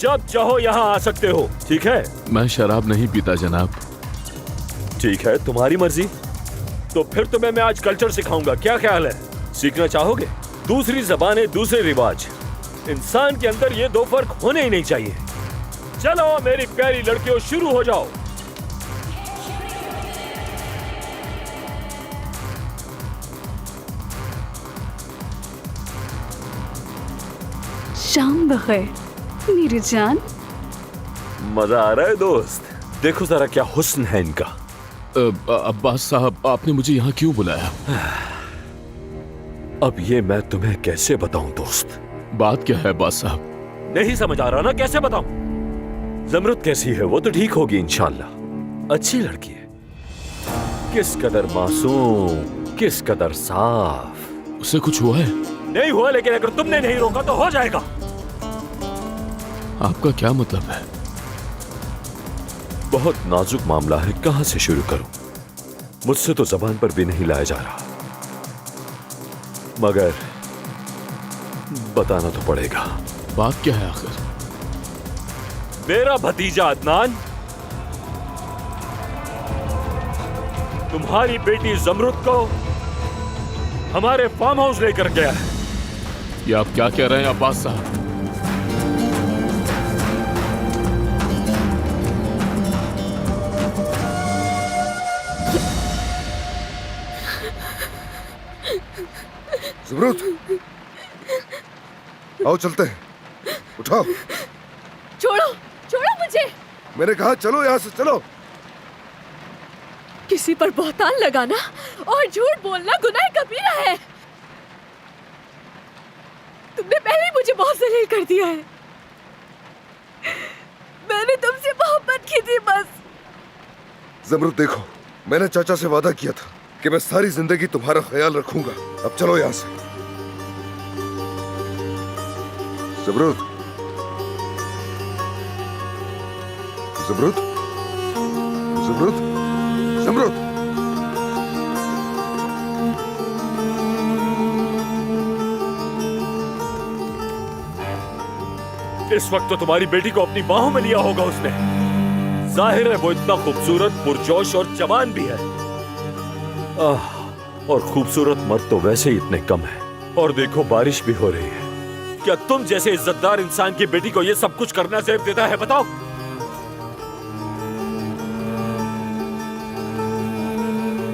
जब चाहो यहाँ आ सकते हो, ठीक है? मैं शराब नहीं पीता जनाब। ठीक है, तुम्हारी मर्जी। तो फिर तुम्हें मैं आज कल्चर सिखाऊंगा, क्या ख्याल है? सीखना चाहोगे? दूसरी जबानें, दूसरे रिवाज। इंसान के अंदर ये दो फर्क होने ही नहीं चाहिए। चलो मेरी प्यारी लड़कियों, शुरू हो जाओ। शाम बखैर मेरी जान। मजा आ रहा है दोस्त? देखो जरा क्या हुस्न है इनका। अब्बास साहब, आपने मुझे यहाँ क्यों बुलाया? अब ये मैं तुम्हें कैसे बताऊं दोस्त? बात क्या है अब्बास साहब? नहीं समझ आ रहा ना, कैसे बताऊं? ज़मरुद कैसी है? वो तो ठीक होगी इंशाल्लाह। अच्छी लड़की है, किस कदर मासूम, किस कदर साफ। उससे कुछ हुआ है? नहीं हुआ, लेकिन अगर तुमने नहीं रोका तो हो जाएगा। आपका क्या मतलब है? बहुत नाजुक मामला है, कहां से शुरू करूं? मुझसे तो जबान पर भी नहीं लाया जा रहा, मगर बताना तो पड़ेगा। बात क्या है आखिर? मेरा भतीजा अदनान तुम्हारी बेटी ज़मरुद को हमारे फार्म हाउस लेकर गया है। ये आप क्या कह रहे हैं अब्बास साहब? ज़मरुद, आओ चलते हैं। उठाओ। छोड़ो, छोड़ो मुझे। मैंने कहा चलो, यहाँ से चलो। किसी पर बहतान लगाना और झूठ बोलना गुनाह कबीरा है। तुमने पहले ही मुझे बहुत जलील कर दिया है। मैंने तुमसे मोहब्बत की थी बस। ज़मरुद देखो, मैंने चाचा से वादा किया था कि मैं सारी जिंदगी तुम्हारा ख्याल रखूंगा। अब चलो यहाँ से। ज़मरुद, ज़मरुद, ज़मरुद, ज़मरुद। इस वक्त तो तुम्हारी बेटी को अपनी बाहों में लिया होगा उसने। जाहिर है वो इतना खूबसूरत, पुरजोश और जवान भी है। और खूबसूरत मर्द तो वैसे ही इतने कम है। और देखो बारिश भी हो रही है। क्या तुम जैसे इज्जतदार इंसान की बेटी को ये सब कुछ करना ज़ेब देता है, बताओ?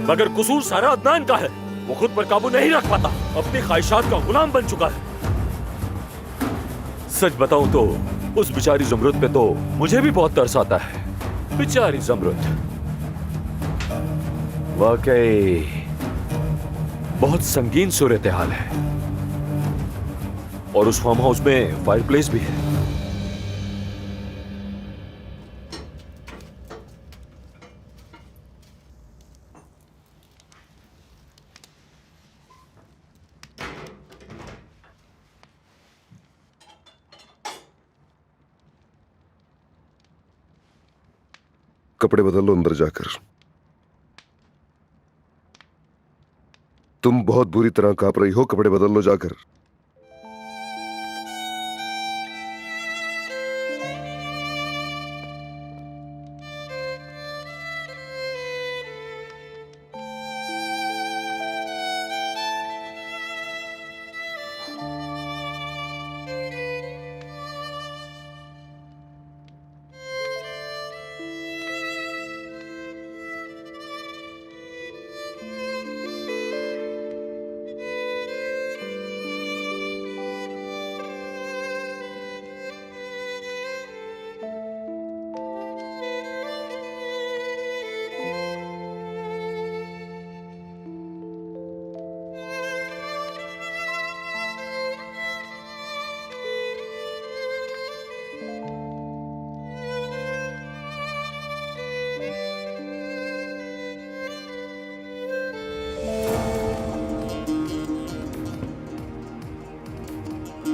मगर कसूर सारा अदनान का है। वो खुद पर काबू नहीं रख पाता, अपनी ख्वाहिशात का गुलाम बन चुका है। सच बताऊं तो उस बेचारी ज़मरुद पे तो मुझे भी बहुत तरस आता है। बेचारी ज़मरुद, वाकई बहुत संगीन सूरत हाल है। और उस फार्म हाउस में फायरप्लेस भी है। कपड़े बदल लो अंदर जाकर। तुम बहुत बुरी तरह कांप रही हो, कपड़े बदल लो जाकर।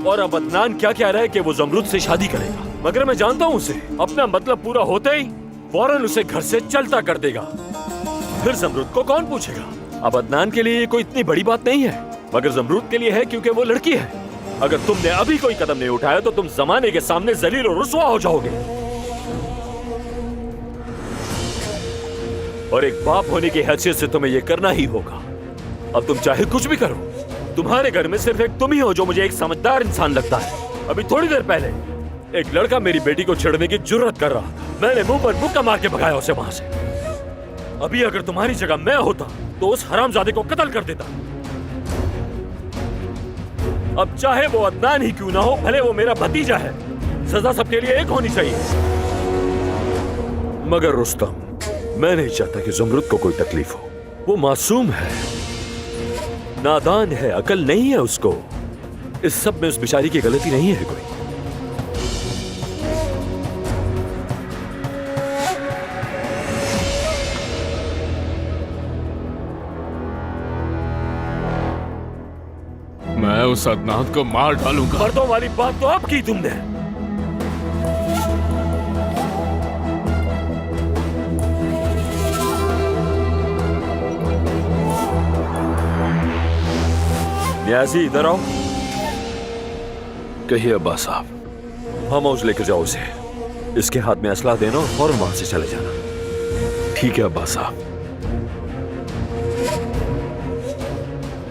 और अब अदनान क्या कह रहा है कि वो ज़मरुद से शादी करेगा। मगर मैं जानता हूं उसे, अपना मतलब पूरा होते ही फौरन उसे घर से चलता कर देगा। फिर ज़मरुद को कौन पूछेगा? अब अदनान के लिए ये कोई इतनी बड़ी बात नहीं है, मगर ज़मरुद के लिए है, क्योंकि वो लड़की है। अगर तुमने अभी कोई कदम नहीं उठाया तो तुम जमाने के सामने जलील और रुसवा हो जाओगे। और एक बाप होने की हैसियत से तुम्हें यह करना ही होगा। अब तुम चाहे कुछ भी करो, तुम्हारे घर में सिर्फ एक तुम ही हो जो मुझे एक समझदार इंसान लगता है। अभी थोड़ी देर पहले एक लड़का मेरी बेटी को छेड़ने की जुर्रत कर रहा था। मैंने मुंह पर मुक्का मार के भगाया उसे वहां से। अभी अगर तुम्हारी जगह मैं होता तो उस हरामजादे को कत्ल कर देता। अब चाहे वो अदनान ही क्यों ना हो, भले वो मेरा भतीजा है, सजा सबके लिए एक होनी चाहिए। मगर रुस्तम, मैं नहीं चाहता कि ज़ुमरुद को कोई तकलीफ हो। वो मासूम है, नादान है, अकल नहीं है उसको। इस सब में उस बेचारी की गलती नहीं है कोई। मैं उस अदनान को मार डालूंगा। मर्दों वाली बात तो अब की तुमने। न्याजी, इधर आओ। कहिए अब्बास साहब। फार्म हाउस लेकर जाओ उसे। इसके हाथ में असला देना और फौरन वहां से चले जाना। ठीक है अब्बास साहब।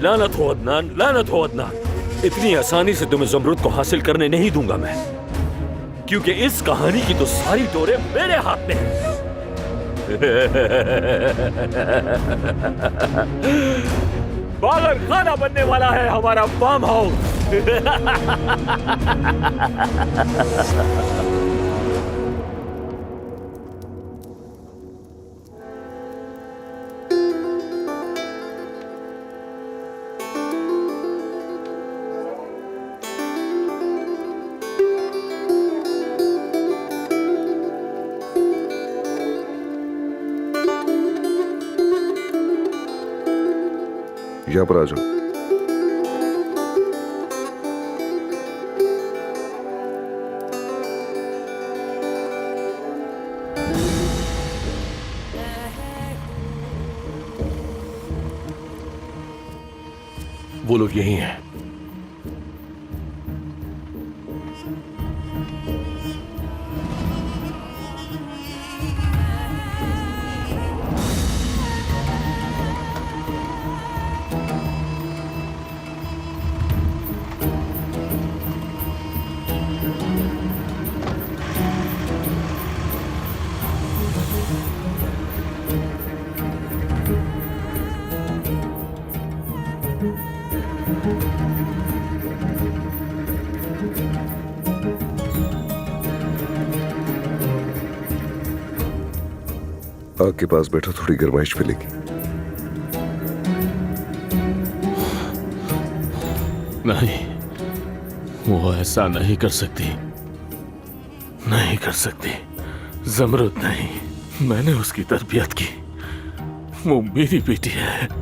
लानत हो अदनान, लानत हो अदनान। इतनी आसानी से तुम्हें ज़ुमरुद को हासिल करने नहीं दूंगा मैं, क्योंकि इस कहानी की तो सारी डोरें मेरे हाथ में हैं। बागर खाना बनने वाला है हमारा फार्म हाउस। यहाँ पर आ जाओ। वो लोग यही हैं। आग के पास बैठो, थोड़ी गर्माइश मिलेगी। नहीं, वो ऐसा नहीं कर सकती, नहीं कर सकती। ज़ुमरुद नहीं, मैंने उसकी तरबियत की। वो मेरी बेटी है।